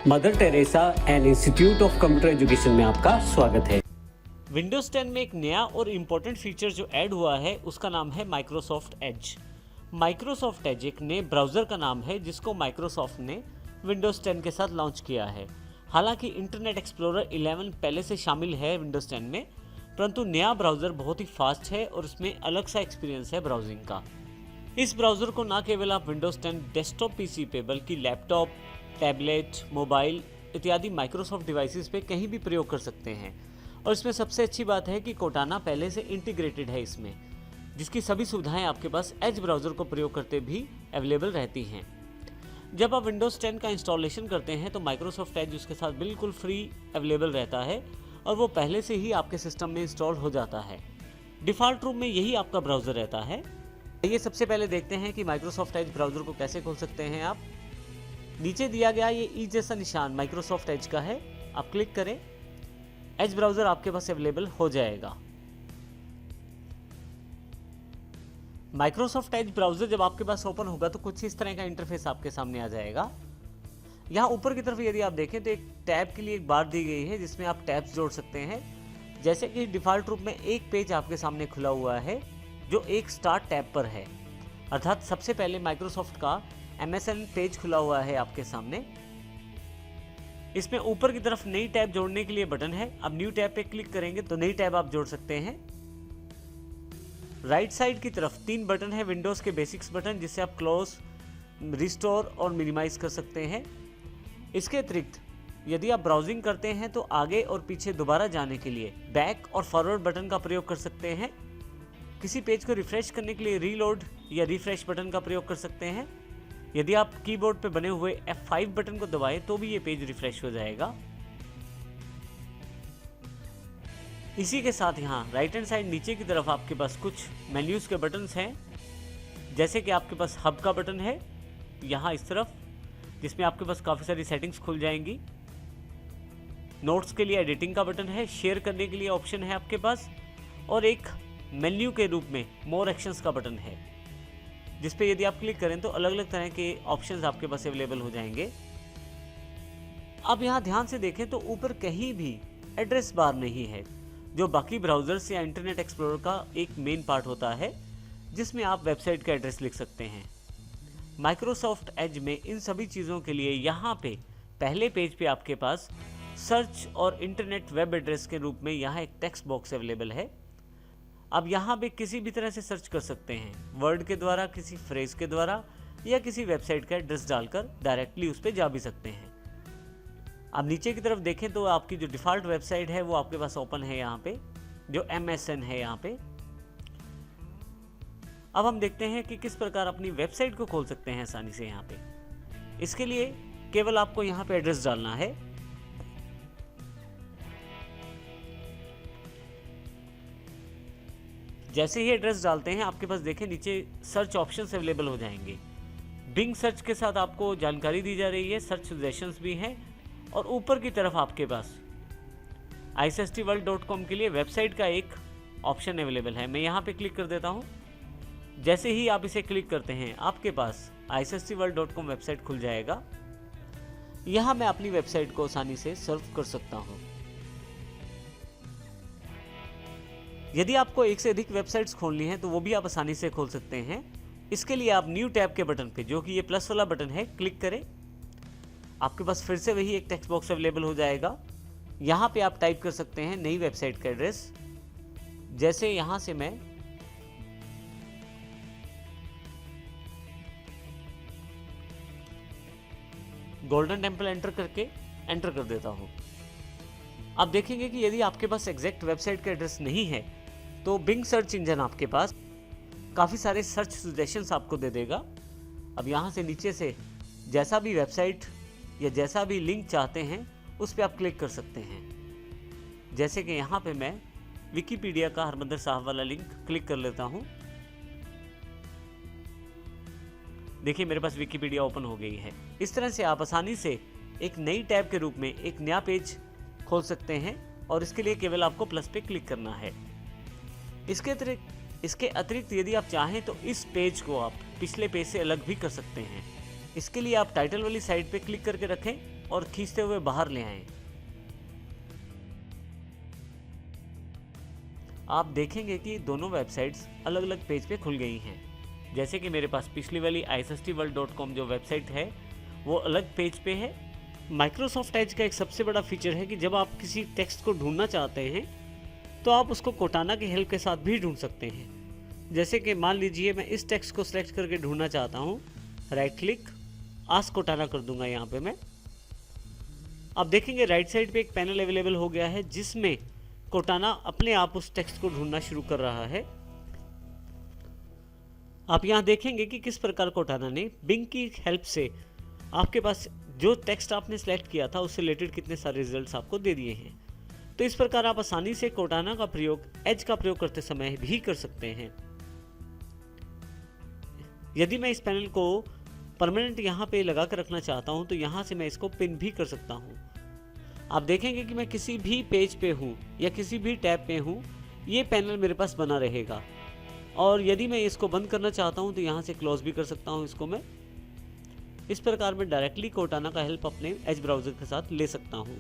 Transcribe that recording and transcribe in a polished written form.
Mother Teresa and institute of computer education में आपका स्वागत है। विंडोज़ 10 में एक नया और इम्पोर्टेंट फीचर जो ऐड हुआ है उसका नाम है माइक्रोसॉफ्ट एज। माइक्रोसॉफ्ट एज एक नए ब्राउज़र का नाम है जिसको माइक्रोसॉफ्ट ने विंडोज़ 10 के साथ लॉन्च किया है। हालांकि इंटरनेट एक्सप्लोरर 11 पहले से शामिल है विंडोज़ 10 में, परंतु नया ब्राउज़र बहुत ही फास्ट है और इसमें अलग सा एक्सपीरियंस है ब्राउजिंग का। इस ब्राउज़र को न केवल आप विंडोज़ 10 डेस्कटॉप पीसी पे बल्कि लैपटॉप, टैबलेट, मोबाइल इत्यादि माइक्रोसॉफ्ट डिवाइसेस पे कहीं भी प्रयोग कर सकते हैं। और इसमें सबसे अच्छी बात है कि कोर्टाना पहले से इंटीग्रेटेड है इसमें, जिसकी सभी सुविधाएं आपके पास एज ब्राउज़र को प्रयोग करते भी अवेलेबल रहती हैं। जब आप विंडोज़ 10 का इंस्टॉलेशन करते हैं तो माइक्रोसॉफ्ट एज उसके साथ बिल्कुल फ्री अवेलेबल रहता है और वो पहले से ही आपके सिस्टम में इंस्टॉल हो जाता है। डिफ़ॉल्ट रूप में यही आपका ब्राउज़र रहता है। ये सबसे पहले देखते हैं कि माइक्रोसॉफ्ट एज ब्राउज़र को कैसे खोल सकते हैं आप। नीचे दिया गया ये ई जैसा निशान माइक्रोसॉफ्ट एज का है, आप क्लिक करें, एज ब्राउज़र आपके पास अवेलेबल हो जाएगा। माइक्रोसॉफ्ट एज ब्राउज़र जब आपके पास ओपन होगा तो कुछ इस तरह का इंटरफेस आपके सामने आ जाएगा। यहाँ ऊपर की तरफ यदि आप देखें तो एक टैब के लिए एक बार दी गई है जिसमें आप टैब्स जोड़ सकते हैं। जैसे कि डिफ़ॉल्ट रूप में एक पेज आपके सामने खुला हुआ है जो एक स्टार्ट टैब पर है, अर्थात सबसे पहले माइक्रोसॉफ्ट का MSN पेज खुला हुआ है आपके सामने। इसमें ऊपर की तरफ नई टैब जोड़ने के लिए बटन है। अब न्यू टैब पे क्लिक करेंगे तो नई टैब आप जोड़ सकते हैं। राइट साइड की तरफ 3 बटन है विंडोज़ के बेसिक्स बटन, जिससे आप क्लोज, रिस्टोर और मिनिमाइज कर सकते हैं। इसके अतिरिक्त यदि आप ब्राउजिंग करते हैं तो आगे और पीछे दोबारा जाने के लिए बैक और फॉरवर्ड बटन का प्रयोग कर सकते हैं। किसी पेज को रिफ्रेश करने के लिए रीलोड या रिफ्रेश बटन का प्रयोग कर सकते हैं। यदि आप कीबोर्ड पे बने हुए F5 बटन को दबाएं तो भी ये पेज रिफ्रेश हो जाएगा। इसी के साथ यहाँ राइट हैंड साइड नीचे की तरफ आपके पास कुछ मेन्यूज के बटन्स हैं, जैसे कि आपके पास हब का बटन है यहाँ इस तरफ, जिसमें आपके पास काफ़ी सारी सेटिंग्स खुल जाएंगी। नोट्स के लिए एडिटिंग का बटन है, शेयर करने के लिए ऑप्शन है आपके पास, और एक मेन्यू के रूप में मोर एक्शंस का बटन है, जिस पे यदि आप क्लिक करें तो अलग अलग तरह के ऑप्शंस आपके पास अवेलेबल हो जाएंगे। अब यहाँ ध्यान से देखें तो ऊपर कहीं भी एड्रेस बार नहीं है, जो बाकी ब्राउज़र्स या इंटरनेट एक्सप्लोरर का एक मेन पार्ट होता है, जिसमें आप वेबसाइट का एड्रेस लिख सकते हैं। माइक्रोसॉफ्ट एज में इन सभी चीज़ों के लिए यहाँ पे पहले पेज पे आपके पास सर्च और इंटरनेट वेब एड्रेस के रूप में यहाँ एक टेक्स्ट बॉक्स अवेलेबल है। अब यहाँ पे किसी भी तरह से सर्च कर सकते हैं, वर्ड के द्वारा, किसी फ्रेज के द्वारा, या किसी वेबसाइट का एड्रेस डालकर डायरेक्टली उस पर जा भी सकते हैं। अब नीचे की तरफ देखें तो आपकी जो डिफ़ॉल्ट वेबसाइट है वो आपके पास ओपन है यहाँ पे, जो MSN है यहाँ पे। अब हम देखते हैं कि किस प्रकार अपनी वेबसाइट को खोल सकते हैं आसानी से यहाँ पे। इसके लिए केवल आपको यहाँ पे एड्रेस डालना है। जैसे ही एड्रेस डालते हैं आपके पास देखें नीचे सर्च ऑप्शंस अवेलेबल हो जाएंगे। बिंग सर्च के साथ आपको जानकारी दी जा रही है, सर्च सजेशंस भी हैं, और ऊपर की तरफ आपके पास isstworld.com के लिए वेबसाइट का एक ऑप्शन अवेलेबल है। मैं यहाँ पे क्लिक कर देता हूँ। जैसे ही आप इसे क्लिक करते हैं आपके पास isstworld.com वेबसाइट खुल जाएगा। यहाँ मैं अपनी वेबसाइट को आसानी से सर्व कर सकता हूँ। यदि आपको एक से अधिक वेबसाइट्स खोलनी है तो वो भी आप आसानी से खोल सकते हैं। इसके लिए आप न्यू टैब के बटन पे, जो कि ये प्लस वाला बटन है, क्लिक करें। आपके पास फिर से वही एक टेक्स्ट बॉक्स अवेलेबल हो जाएगा। यहाँ पे आप टाइप कर सकते हैं नई वेबसाइट का एड्रेस। जैसे यहाँ से मैं गोल्डन टेम्पल एंटर कर देता हूँ। आप देखेंगे कि यदि आपके पास एग्जैक्ट वेबसाइट का एड्रेस नहीं है तो बिंग सर्च इंजन आपके पास काफ़ी सारे सर्च सजेशंस आपको दे देगा। अब यहाँ से नीचे से जैसा भी वेबसाइट या जैसा भी लिंक चाहते हैं उस पर आप क्लिक कर सकते हैं। जैसे कि यहाँ पे मैं विकिपीडिया का हरमंदर साहब वाला लिंक क्लिक कर लेता हूँ। देखिए मेरे पास विकिपीडिया ओपन हो गई है। इस तरह से आप आसानी से एक नई टैब के रूप में एक नया पेज खोल सकते हैं, और इसके लिए केवल आपको प्लस पे क्लिक करना है। इसके अतिरिक्त यदि आप चाहें तो इस पेज को आप पिछले पेज से अलग भी कर सकते हैं। इसके लिए आप टाइटल वाली साइड पे क्लिक करके रखें और खींचते हुए बाहर ले आएं। आप देखेंगे कि दोनों वेबसाइट्स अलग अलग पेज पे खुल गई हैं। जैसे कि मेरे पास पिछली वाली issstworld.com जो वेबसाइट है वो अलग पेज पे है। माइक्रोसॉफ्ट एज का एक सबसे बड़ा फीचर है कि जब आप किसी टेक्स्ट को ढूंढना चाहते हैं तो आप उसको कोटाना की हेल्प के साथ भी ढूंढ सकते हैं। जैसे कि मान लीजिए मैं इस टेक्स्ट को सिलेक्ट करके ढूंढना चाहता हूँ, राइट क्लिक आस्क कोटाना कर दूंगा यहाँ पे मैं। आप देखेंगे राइट साइड पे एक पैनल अवेलेबल हो गया है जिसमें कोटाना अपने आप उस टेक्स्ट को ढूंढना शुरू कर रहा है। आप यहाँ देखेंगे कि किस प्रकार कोटाना ने बिंग की हेल्प से आपके पास जो टेक्स्ट आपने सेलेक्ट किया था उससे रिलेटेड कितने सारे रिजल्ट्स आपको दे दिए हैं। तो इस प्रकार आप आसानी से कोटाना का प्रयोग एज का प्रयोग करते समय भी कर सकते हैं। यदि मैं इस पैनल को परमानेंट यहाँ पे लगा कर रखना चाहता हूँ तो यहाँ से मैं इसको पिन भी कर सकता हूँ। आप देखेंगे कि मैं किसी भी पेज पे हूँ या किसी भी टैब पे हूँ, ये पैनल मेरे पास बना रहेगा। और यदि मैं इसको बंद करना चाहता हूँ तो यहाँ से क्लोज भी कर सकता हूँ इसको मैं। इस प्रकार मैं डायरेक्टली कोटाना का हेल्प अपने एज ब्राउज़र के साथ ले सकता हूँ।